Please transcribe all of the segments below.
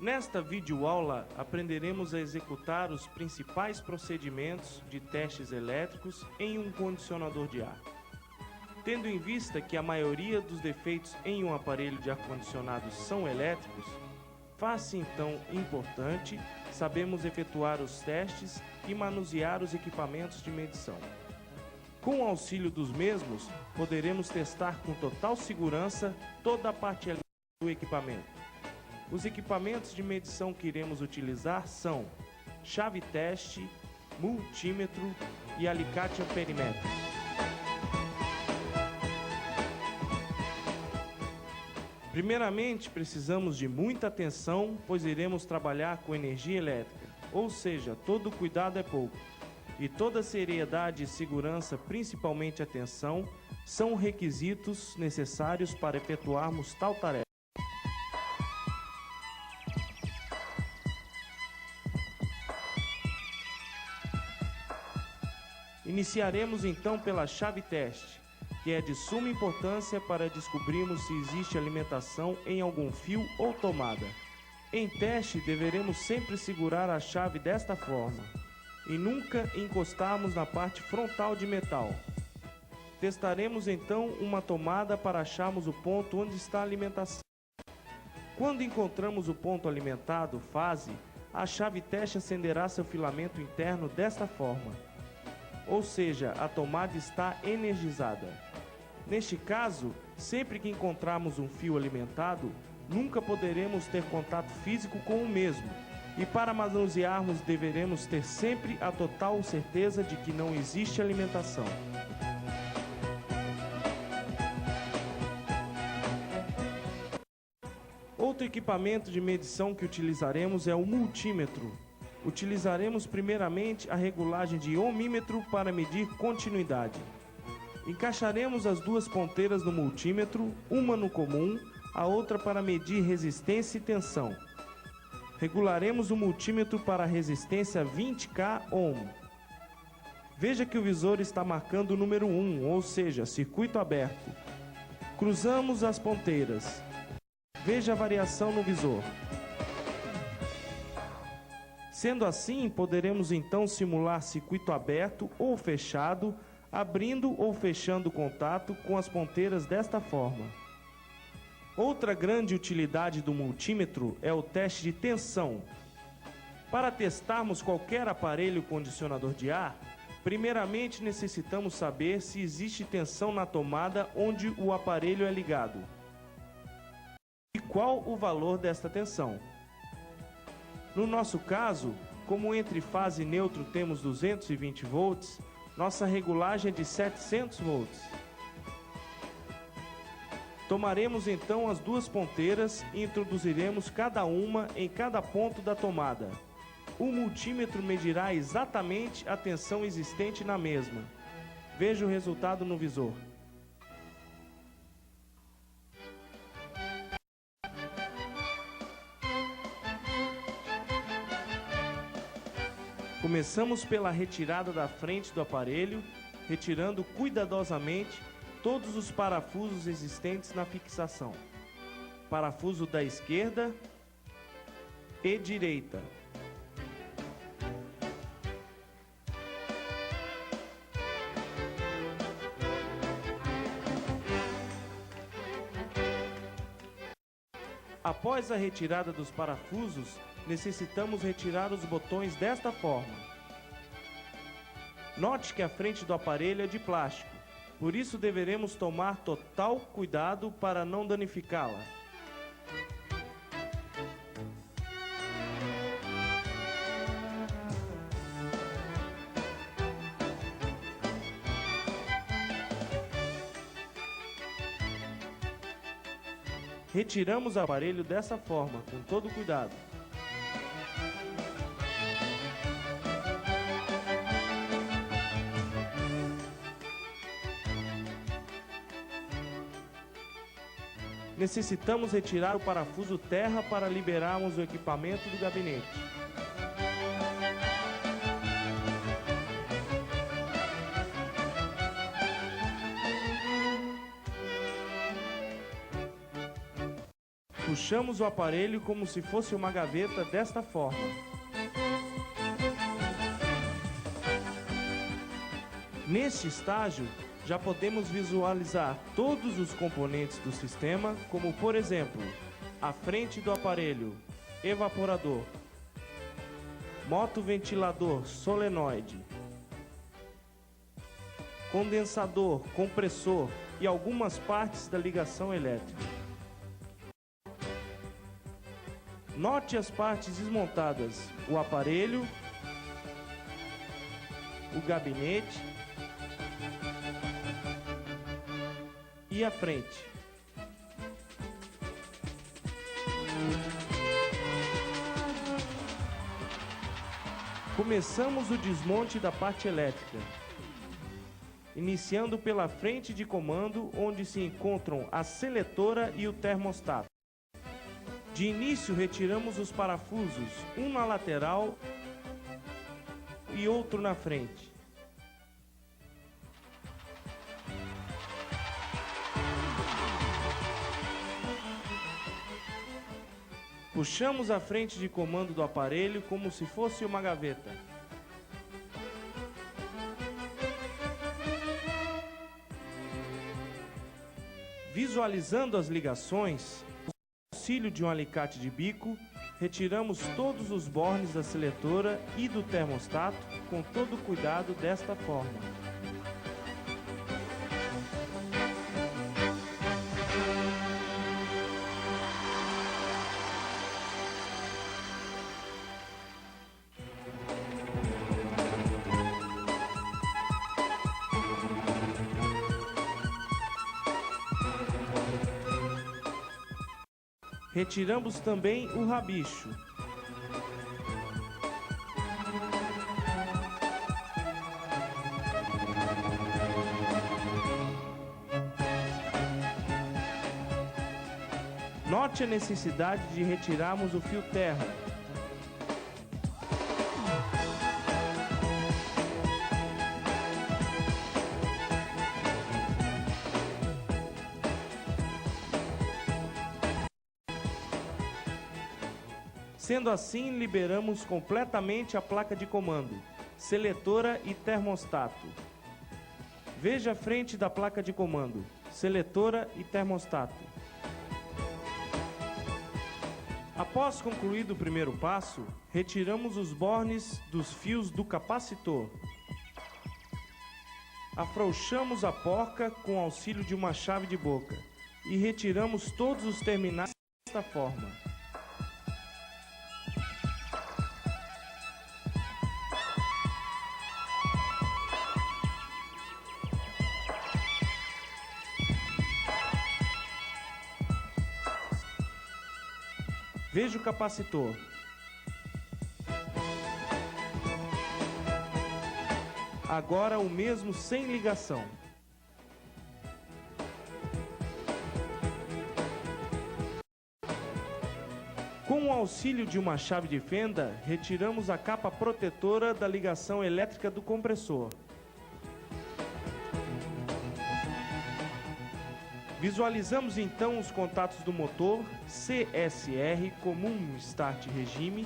Nesta videoaula, aprenderemos a executar os principais procedimentos de testes elétricos em um condicionador de ar. Tendo em vista que a maioria dos defeitos em um aparelho de ar-condicionado são elétricos, faz-se então importante sabermos efetuar os testes e manusear os equipamentos de medição. Com o auxílio dos mesmos, poderemos testar com total segurança toda a parte elétrica do equipamento. Os equipamentos de medição que iremos utilizar são chave teste, multímetro e alicate amperimétrico. Primeiramente, precisamos de muita atenção, pois iremos trabalhar com energia elétrica, ou seja, todo cuidado é pouco. E toda seriedade e segurança, principalmente atenção, são requisitos necessários para efetuarmos tal tarefa. Iniciaremos então pela chave teste, que é de suma importância para descobrirmos se existe alimentação em algum fio ou tomada. Em teste, deveremos sempre segurar a chave desta forma e nunca encostarmos na parte frontal de metal. Testaremos então uma tomada para acharmos o ponto onde está a alimentação. Quando encontramos o ponto alimentado, fase, a chave teste acenderá seu filamento interno desta forma. Ou seja, a tomada está energizada. Neste caso, sempre que encontrarmos um fio alimentado, nunca poderemos ter contato físico com o mesmo. E para manusearmos, deveremos ter sempre a total certeza de que não existe alimentação. Outro equipamento de medição que utilizaremos é o multímetro. Utilizaremos primeiramente a regulagem de ohmímetro para medir continuidade. Encaixaremos as duas ponteiras no multímetro, uma no comum, a outra para medir resistência e tensão. Regularemos o multímetro para a resistência 20K ohm. Veja que o visor está marcando o número 1, ou seja, circuito aberto. Cruzamos as ponteiras. Veja a variação no visor. Sendo assim, poderemos então simular circuito aberto ou fechado, abrindo ou fechando o contato com as ponteiras desta forma. Outra grande utilidade do multímetro é o teste de tensão. Para testarmos qualquer aparelho condicionador de ar, primeiramente necessitamos saber se existe tensão na tomada onde o aparelho é ligado. E qual o valor desta tensão? No nosso caso, como entre fase e neutro temos 220 volts, nossa regulagem é de 700 volts. Tomaremos então as duas ponteiras e introduziremos cada uma em cada ponto da tomada. O multímetro medirá exatamente a tensão existente na mesma. Veja o resultado no visor. Começamos pela retirada da frente do aparelho, retirando cuidadosamente todos os parafusos existentes na fixação. Parafuso da esquerda e direita. Após a retirada dos parafusos, necessitamos retirar os botões desta forma. Note que a frente do aparelho é de plástico, por isso deveremos tomar total cuidado para não danificá-la. Retiramos o aparelho dessa forma, com todo cuidado. Necessitamos retirar o parafuso terra para liberarmos o equipamento do gabinete. puxamos o aparelho como se fosse uma gaveta desta forma. Neste estágio, já podemos visualizar todos os componentes do sistema, como por exemplo, a frente do aparelho, evaporador, motoventilador solenoide, condensador, compressor e algumas partes da ligação elétrica. Note as partes desmontadas: o aparelho, o gabinete e a frente. Começamos o desmonte da parte elétrica, iniciando pela frente de comando, onde se encontram a seletora e o termostato. De início, retiramos os parafusos, um na lateral e outro na frente. Puxamos a frente de comando do aparelho como se fosse uma gaveta. Visualizando as ligações, com o auxílio de um alicate de bico, retiramos todos os bornes da seletora e do termostato com todo o cuidado desta forma. Retiramos também o rabicho. Note a necessidade de retirarmos o fio terra. Sendo assim, liberamos completamente a placa de comando, seletora e termostato. Veja a frente da placa de comando, seletora e termostato. Após concluído o primeiro passo, retiramos os bornes dos fios do capacitor. Afrouxamos a porca com auxílio de uma chave de boca e retiramos todos os terminais desta forma. Veja o capacitor. Agora o mesmo sem ligação. Com o auxílio de uma chave de fenda, retiramos a capa protetora da ligação elétrica do compressor. Visualizamos então os contatos do motor CSR, comum start regime,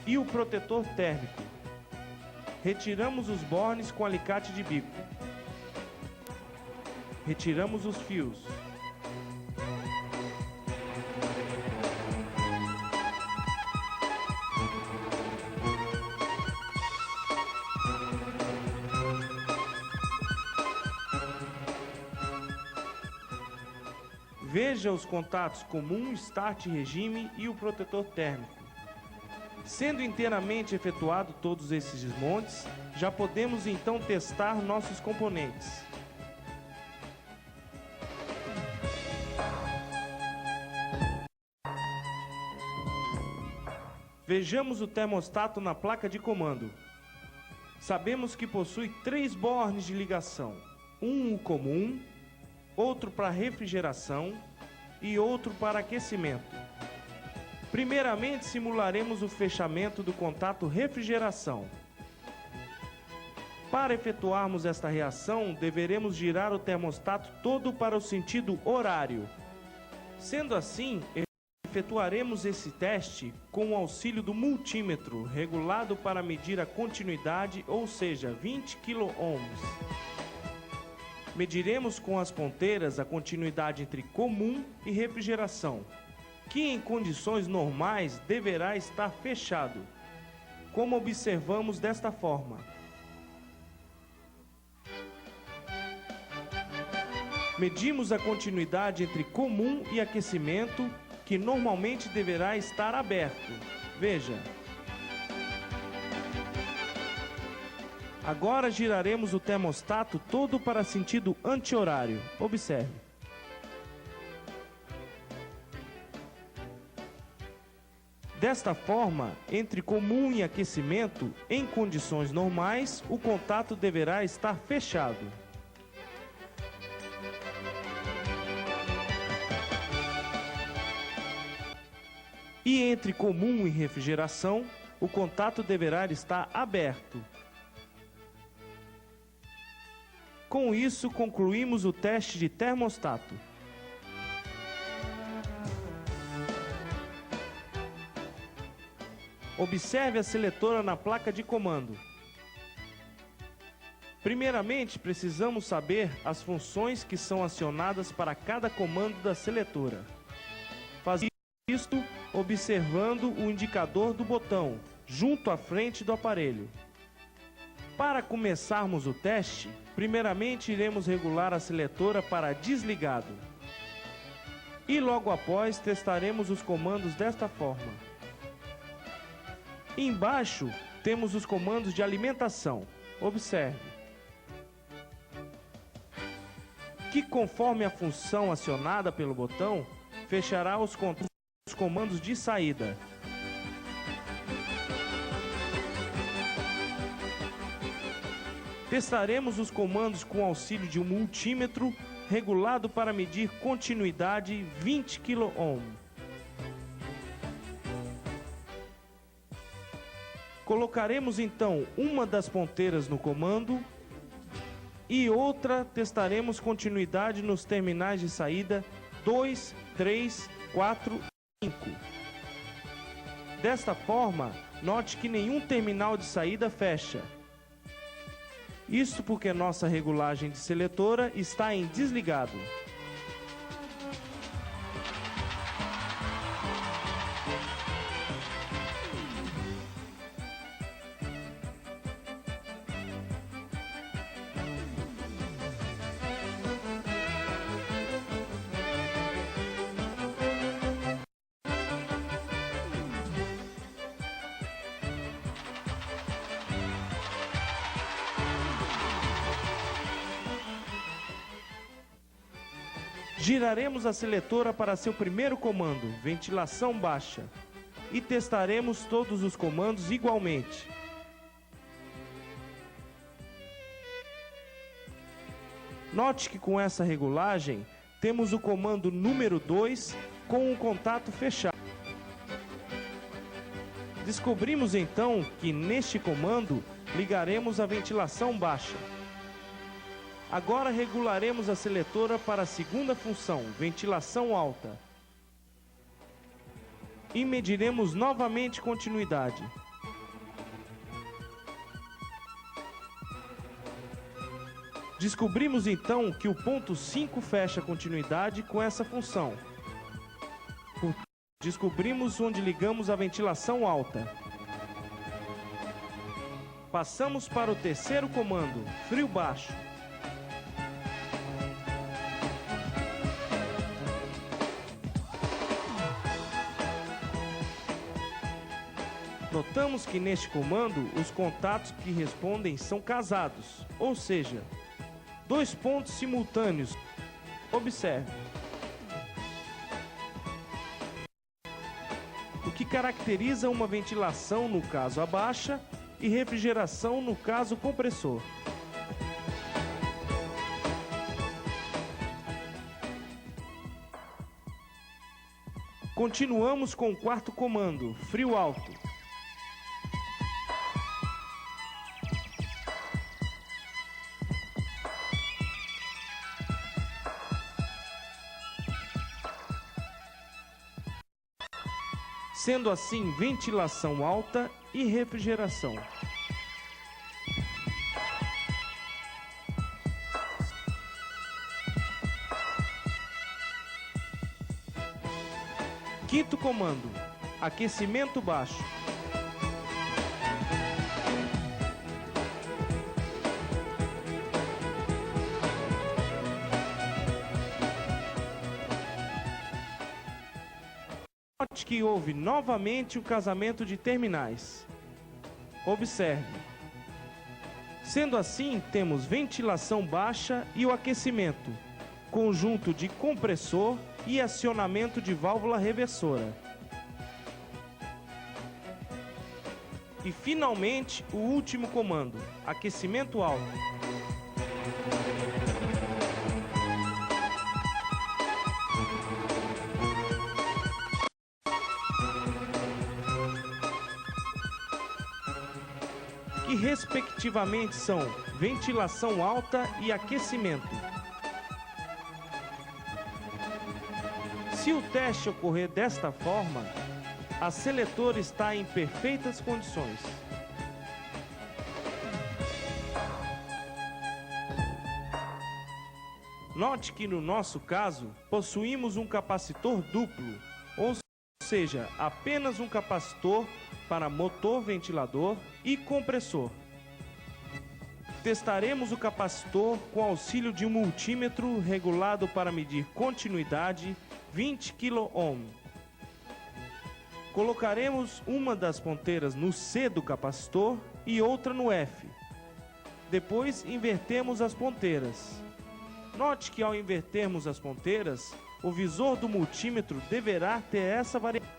e o protetor térmico. Retiramos os bornes com alicate de bico. Retiramos os fios. Veja os contatos comum, start regime e o protetor térmico. Sendo inteiramente efetuado todos esses desmontes, já podemos então testar nossos componentes. Vejamos o termostato na placa de comando. Sabemos que possui 3 bornes de ligação, um comum, outro para refrigeração e outro para aquecimento. Primeiramente, simularemos o fechamento do contato refrigeração. Para efetuarmos esta reação, deveremos girar o termostato todo para o sentido horário. Sendo assim, Efetuaremos esse teste com o auxílio do multímetro, regulado para medir a continuidade, ou seja, 20 kΩ. Mediremos com as ponteiras a continuidade entre comum e refrigeração, que em condições normais deverá estar fechado, como observamos desta forma. Medimos a continuidade entre comum e aquecimento, que normalmente deverá estar aberto. Veja. Agora giraremos o termostato todo para sentido anti-horário. Observe. Desta forma, entre comum e aquecimento, em condições normais, o contato deverá estar fechado. E entre comum e refrigeração, o contato deverá estar aberto. Com isso, concluímos o teste de termostato. Observe a seletora na placa de comando. Primeiramente, precisamos saber as funções que são acionadas para cada comando da seletora. Faz isto observando o indicador do botão, junto à frente do aparelho. Para começarmos o teste, primeiramente iremos regular a seletora para desligado. E logo após testaremos os comandos desta forma. Embaixo temos os comandos de alimentação. Observe. Que conforme a função acionada pelo botão, fechará os comandos de saída. Testaremos os comandos com auxílio de um multímetro regulado para medir continuidade 20 kΩ. Colocaremos então uma das ponteiras no comando e outra testaremos continuidade nos terminais de saída 2, 3, 4 e 5. Desta forma, note que nenhum terminal de saída fecha. Isso porque nossa regulagem de seletora está em desligado. Giraremos a seletora para seu primeiro comando, ventilação baixa, e testaremos todos os comandos igualmente. Note que com essa regulagem, temos o comando número 2 com o contato fechado. Descobrimos então que neste comando ligaremos a ventilação baixa. Agora regularemos a seletora para a segunda função, ventilação alta. E mediremos novamente continuidade. Descobrimos então que o ponto 5 fecha a continuidade com essa função. Descobrimos onde ligamos a ventilação alta. Passamos para o terceiro comando, frio baixo. Notamos que neste comando os contatos que respondem são casados, ou seja, 2 pontos simultâneos. Observe. O que caracteriza uma ventilação no caso a baixa e refrigeração no caso compressor. Continuamos com o quarto comando, frio alto. sendo assim ventilação alta e refrigeração. Quinto comando: aquecimento baixo. Note que houve novamente o casamento de terminais. Observe. Sendo assim, temos ventilação baixa e o aquecimento, conjunto de compressor e acionamento de válvula reversora. E finalmente, o último comando: aquecimento alto. Que respectivamente são ventilação alta e aquecimento. Se o teste ocorrer desta forma, a seletora está em perfeitas condições. Note que no nosso caso, possuímos um capacitor duplo, ou seja, apenas um capacitor para motor ventilador e compressor. Testaremos o capacitor com auxílio de um multímetro regulado para medir continuidade 20 kΩ. Colocaremos uma das ponteiras no C do capacitor e outra no F. Depois invertemos as ponteiras. Note que ao invertermos as ponteiras, o visor do multímetro deverá ter essa variação.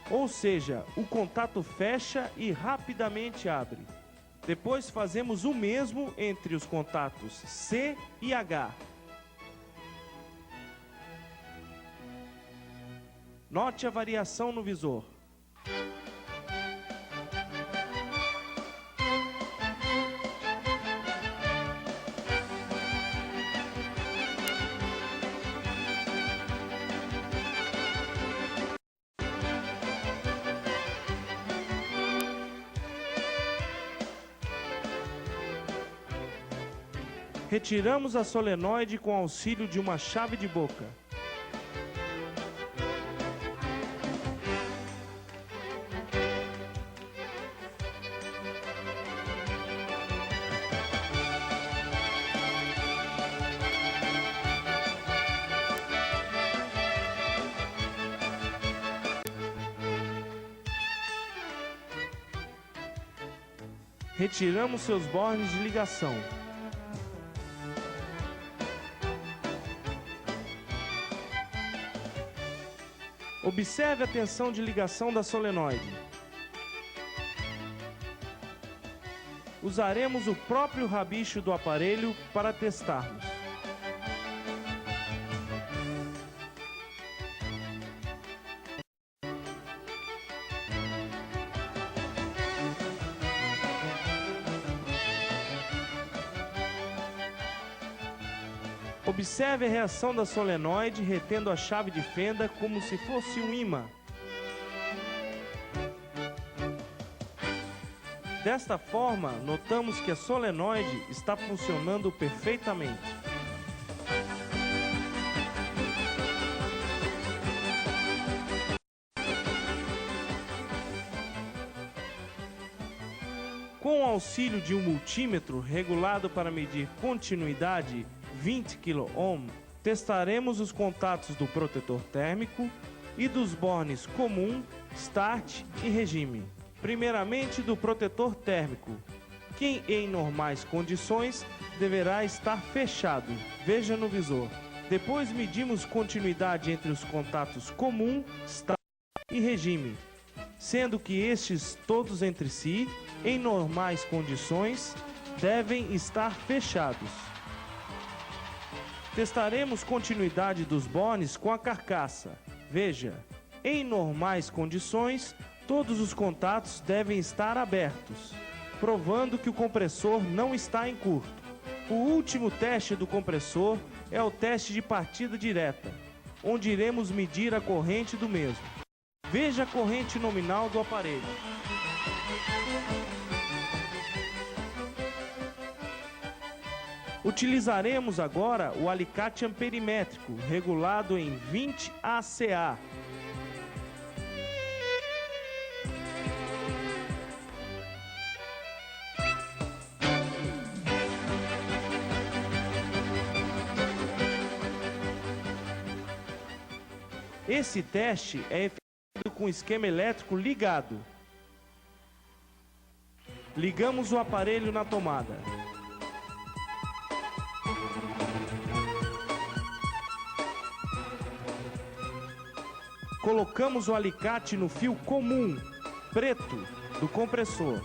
Ou seja, o contato fecha e rapidamente abre. Depois fazemos o mesmo entre os contatos C e H. Note a variação no visor. Retiramos a solenoide com auxílio de uma chave de boca. Retiramos seus bornes de ligação. Observe a tensão de ligação da solenoide. Usaremos o próprio rabicho do aparelho para testarmos. Observe a reação da solenoide retendo a chave de fenda como se fosse um ímã. Desta forma, notamos que a solenoide está funcionando perfeitamente. Com o auxílio de um multímetro regulado para medir continuidade 20 kΩ, testaremos os contatos do protetor térmico e dos bornes comum, start e regime. Primeiramente do protetor térmico, que em normais condições deverá estar fechado, veja no visor. Depois medimos continuidade entre os contatos comum, start e regime, sendo que estes todos entre si, em normais condições, devem estar fechados. Testaremos continuidade dos bornes com a carcaça. Veja, em normais condições, todos os contatos devem estar abertos, provando que o compressor não está em curto. O último teste do compressor é o teste de partida direta, onde iremos medir a corrente do mesmo. Veja a corrente nominal do aparelho. Utilizaremos agora o alicate amperimétrico, regulado em 20 ACA. Esse teste é efetuado com o esquema elétrico ligado. Ligamos o aparelho na tomada. Colocamos o alicate no fio comum, preto, do compressor.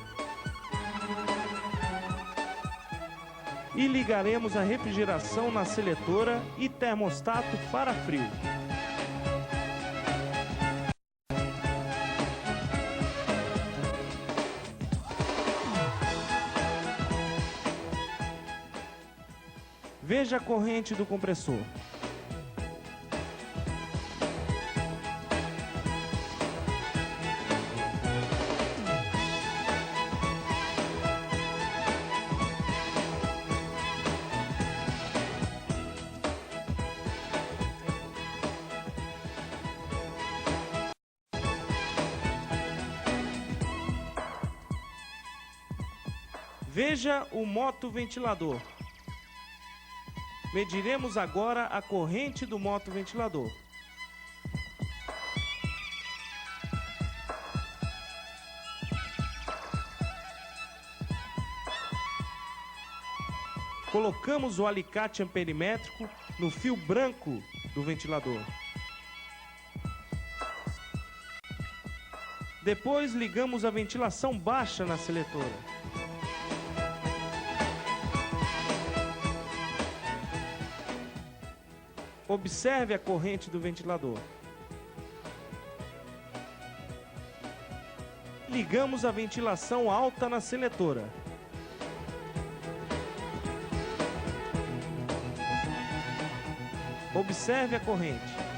E ligaremos a refrigeração na seletora e termostato para frio. Veja a corrente do compressor. Veja o motoventilador. Mediremos agora a corrente do motoventilador. Colocamos o alicate amperimétrico no fio branco do ventilador. Depois ligamos a ventilação baixa na seletora. Observe a corrente do ventilador. Ligamos a ventilação alta na seletora. Observe a corrente.